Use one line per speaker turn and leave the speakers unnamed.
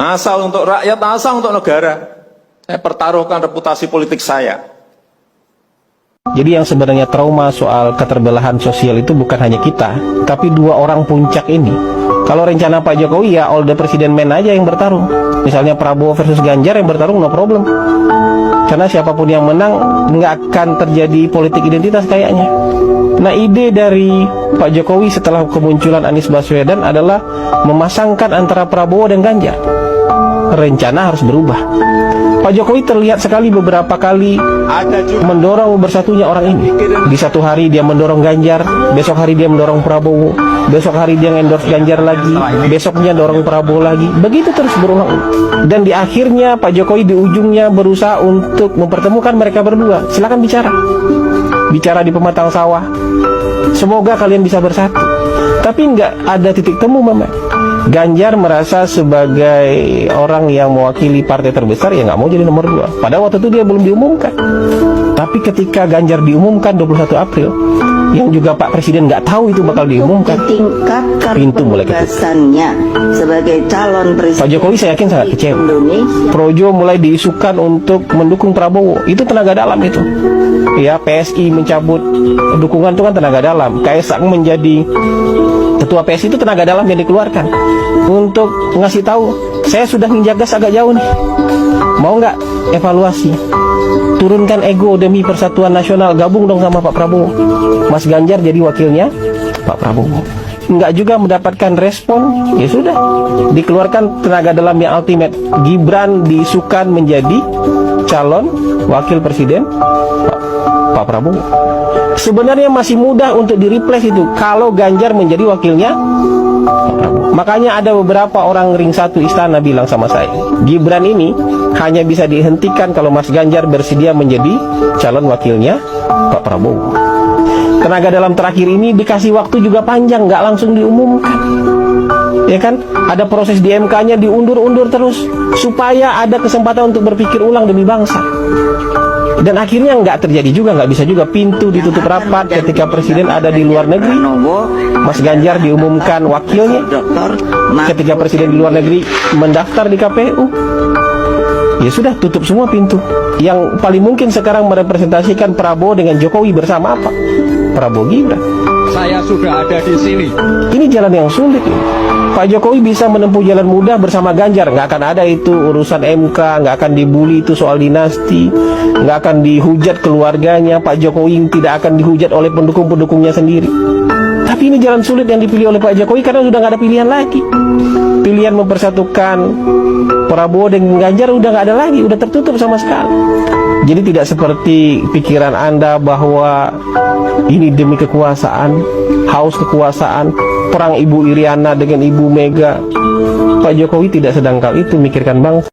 Asal untuk rakyat, asal untuk negara. Saya pertaruhkan reputasi politik saya.
Jadi yang sebenarnya trauma soal keterbelahan sosial itu bukan hanya kita, tapi dua orang puncak ini. Kalau rencana Pak Jokowi ya all the president man aja yang bertarung. Misalnya Prabowo versus Ganjar yang bertarung, no problem. Karena siapapun yang menang nggak akan terjadi politik identitas kayaknya. Nah, ide dari Pak Jokowi setelah kemunculan Anies Baswedan adalah memasangkan antara Prabowo dan Ganjar. Rencana harus berubah. Pak Jokowi terlihat sekali beberapa kali mendorong bersatunya orang ini. Di satu hari dia mendorong Ganjar, besok hari dia mendorong Prabowo, besok hari dia endorse Ganjar lagi, besoknya dorong Prabowo lagi. Begitu terus berulang. Dan di akhirnya Pak Jokowi di ujungnya berusaha untuk mempertemukan mereka berdua. Silakan bicara. Bicara di pematang sawah. Semoga kalian bisa bersatu. Tapi nggak ada titik temu, Mama. Ganjar merasa sebagai orang yang mewakili partai terbesar ya nggak mau jadi nomor 2. Padahal waktu itu dia belum diumumkan. Tapi ketika Ganjar diumumkan 21 April, yang juga Pak Presiden nggak tahu itu bakal diumumkan, pintu mulai ketutup.
Sebagai calon presiden
Pak Jokowi saya yakin sangat kecewa. Projo mulai diisukan untuk mendukung Prabowo. Itu tenaga dalam itu. Ya, PSI mencabut dukungan itu kan tenaga dalam. Kaisang menjadi ketua PSI itu tenaga dalam yang dikeluarkan untuk ngasih tahu saya sudah nginjak gas agak jauh nih, mau nggak evaluasi, turunkan ego demi persatuan nasional, gabung dong sama Pak Prabowo. Mas Ganjar jadi wakilnya Pak Prabowo. Nggak juga mendapatkan respon, ya sudah dikeluarkan tenaga dalam yang ultimate. Gibran diisukan menjadi calon wakil presiden Pak Prabowo. Sebenarnya masih mudah untuk di-replace itu kalau Ganjar menjadi wakilnya Pak Prabowo. Makanya ada beberapa orang ring satu istana bilang sama saya, Gibran ini hanya bisa dihentikan kalau Mas Ganjar bersedia menjadi calon wakilnya Pak Prabowo. Tenaga dalam terakhir ini dikasih waktu juga panjang, nggak langsung diumumkan. Ya kan? Ada proses di MK-nya diundur-undur terus supaya ada kesempatan untuk berpikir ulang demi bangsa. Dan akhirnya nggak terjadi juga, nggak bisa juga, pintu ditutup rapat ketika presiden ada di luar negeri. Mas Ganjar diumumkan wakilnya ketika presiden di luar negeri mendaftar di KPU. Ya sudah, tutup semua pintu. Yang paling mungkin sekarang merepresentasikan Prabowo dengan Jokowi bersama apa? Prabowo Gibran.
Saya sudah ada di sini.
Ini jalan yang sulit ini. Pak Jokowi bisa menempuh jalan mudah bersama Ganjar. Nggak akan ada itu urusan MK, nggak akan dibully itu soal dinasti, nggak akan dihujat keluarganya. Pak Jokowi tidak akan dihujat oleh pendukung-pendukungnya sendiri. Tapi ini jalan sulit yang dipilih oleh Pak Jokowi karena sudah nggak ada pilihan lagi. Pilihan mempersatukan Prabowo dengan Ganjar udah nggak ada lagi, udah tertutup sama sekali. Jadi tidak seperti pikiran Anda bahwa ini demi kekuasaan, haus kekuasaan, perang Ibu Iriana dengan Ibu Mega. Pak Jokowi tidak sedangkal itu mikirkan bangsa.